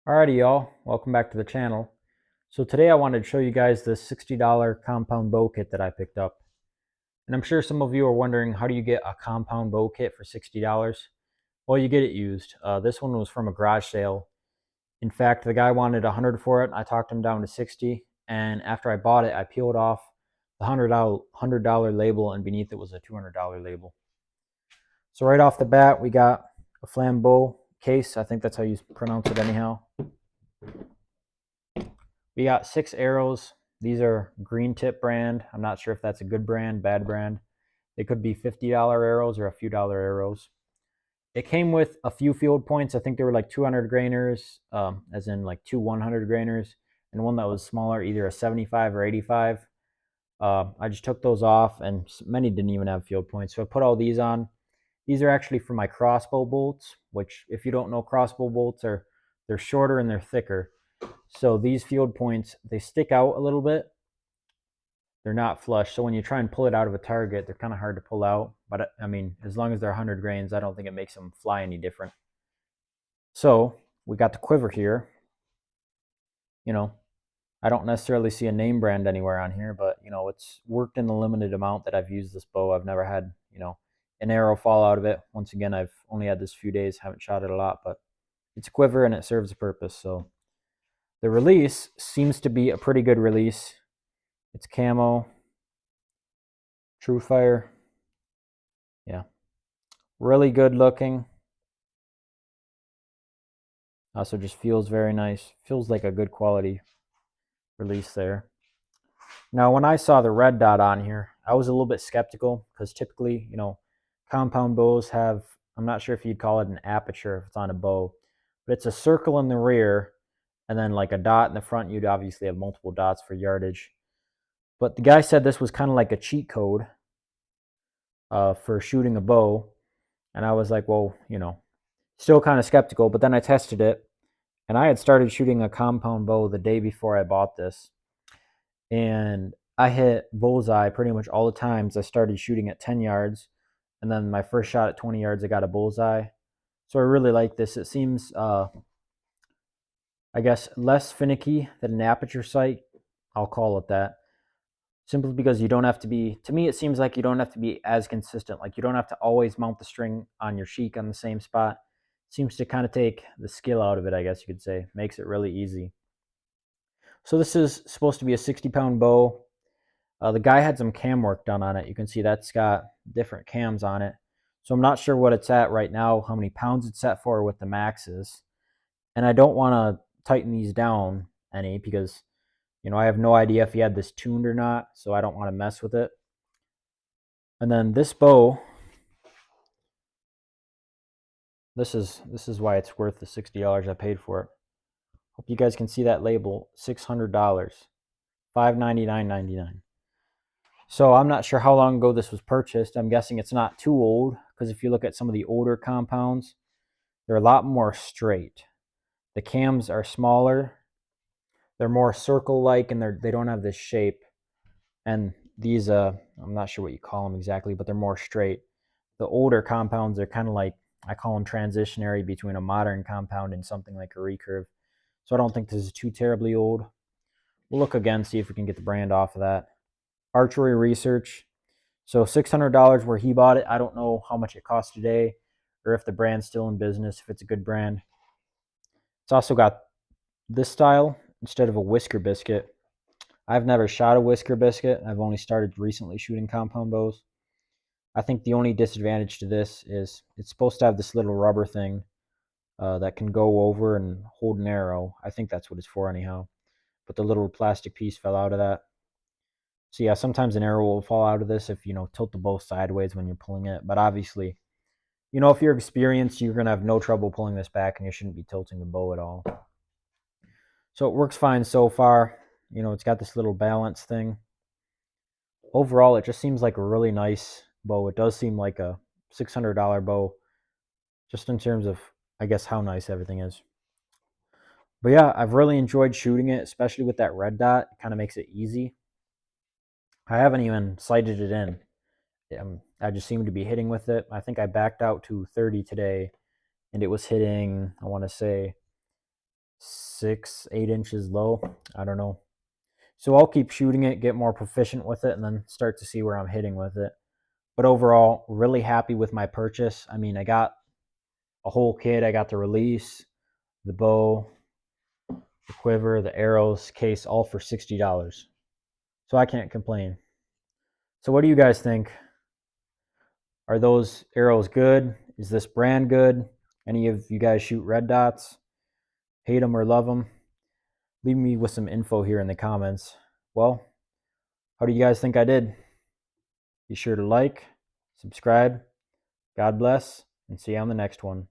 Alrighty, y'all, welcome back to the channel. So today I wanted to show you guys this $60 compound bow kit that I picked up. And I'm sure some of you are wondering, how do you get a compound bow kit for $60? Well, you get it used. This one was from a garage sale. In fact, the guy wanted 100 for it. I talked him down to 60. And after I bought it, I peeled off the $100 label, and beneath it was a $200 label. So right off the bat, we got a flambeau case. I think that's how you pronounce it anyhow. We got 6 arrows. These are Green Tip brand. I'm not sure if that's a good brand, bad brand. They could be $50 arrows or a few dollar arrows. It came with a few field points. I think there were like 200 grainers, as in like two 100 grainers, and one that was smaller, either a 75 or 85. I just took those off, and many didn't even have field points. So I put all these on. These are actually for my crossbow bolts, which, if you don't know, crossbow bolts they're shorter and they're thicker. So these field points, they stick out a little bit. They're not flush. So when you try and pull it out of a target, they're kind of hard to pull out. But I mean, as long as they're 100 grains, I don't think it makes them fly any different. So we got the quiver here. You know, I don't necessarily see a name brand anywhere on here, but it's worked in the limited amount that I've used this bow. I've never had, an arrow fall out of it. Once again, I've only had this few days, haven't shot it a lot, but it's a quiver and it serves a purpose. So the release seems to be a pretty good release. It's camo, True Fire. Yeah, really good looking. Also just feels very nice. Feels like a good quality release there. Now, when I saw the red dot on here, I was a little bit skeptical because typically, compound bows have, I'm not sure if you'd call it an aperture if it's on a bow, but it's a circle in the rear and then like a dot in the front. You'd obviously have multiple dots for yardage. But the guy said this was kind of like a cheat code for shooting a bow. And I was like, well, still kind of skeptical. But then I tested it, and I had started shooting a compound bow the day before I bought this. And I hit bullseye pretty much all the times. I started shooting at 10 yards. And then my first shot at 20 yards, I got a bullseye. So I really like this. It seems, I guess, less finicky than an aperture sight. I'll call it that. Simply because you don't have to be, to me, it seems like you don't have to be as consistent. Like you don't have to always mount the string on your cheek on the same spot. Seems to kind of take the skill out of it, I guess you could say. Makes it really easy. So this is supposed to be a 60-pound bow. The guy had some cam work done on it. You can see that's got different cams on it. So I'm not sure what it's at right now, how many pounds it's set for, what the max is. And I don't want to tighten these down any because, I have no idea if he had this tuned or not. So I don't want to mess with it. And then this bow, this is why it's worth the $60 I paid for it. Hope you guys can see that label, $600, $599.99. So I'm not sure how long ago this was purchased. I'm guessing it's not too old because if you look at some of the older compounds, they're a lot more straight. The cams are smaller. They're more circle-like, and they don't have this shape. And these, I'm not sure what you call them exactly, but they're more straight. The older compounds are kind of like, I call them transitionary between a modern compound and something like a recurve. So I don't think this is too terribly old. We'll look again, see if we can get the brand off of that. Archery Research. So $600 where he bought it. I don't know how much it costs today or if the brand's still in business, if it's a good brand. It's also got this style instead of a whisker biscuit. I've never shot a whisker biscuit. I've only started recently shooting compound bows. I think the only disadvantage to this is it's supposed to have this little rubber thing that can go over and hold an arrow. I think that's what it's for anyhow. But the little plastic piece fell out of that. So yeah, sometimes an arrow will fall out of this if tilt the bow sideways when you're pulling it. But obviously, if you're experienced, you're gonna have no trouble pulling this back, and you shouldn't be tilting the bow at all. So it works fine so far. It's got this little balance thing. Overall, it just seems like a really nice bow. It does seem like a $600 bow, just in terms of, I guess, how nice everything is. But yeah, I've really enjoyed shooting it, especially with that red dot. It kind of makes it easy. I haven't even sighted it in. I just seem to be hitting with it. I think I backed out to 30 today, and it was hitting, I want to say, 6-8 inches low. I don't know. So I'll keep shooting it, get more proficient with it, and then start to see where I'm hitting with it. But overall, really happy with my purchase. I mean, I got a whole kit. I got the release, the bow, the quiver, the arrows, case, all for $60. So I can't complain. So what do you guys think? Are those arrows good? Is this brand good? Any of you guys shoot red dots? Hate them or love them? Leave me with some info here in the comments. Well, how do you guys think I did? Be sure to like, subscribe. God bless, and see you on the next one.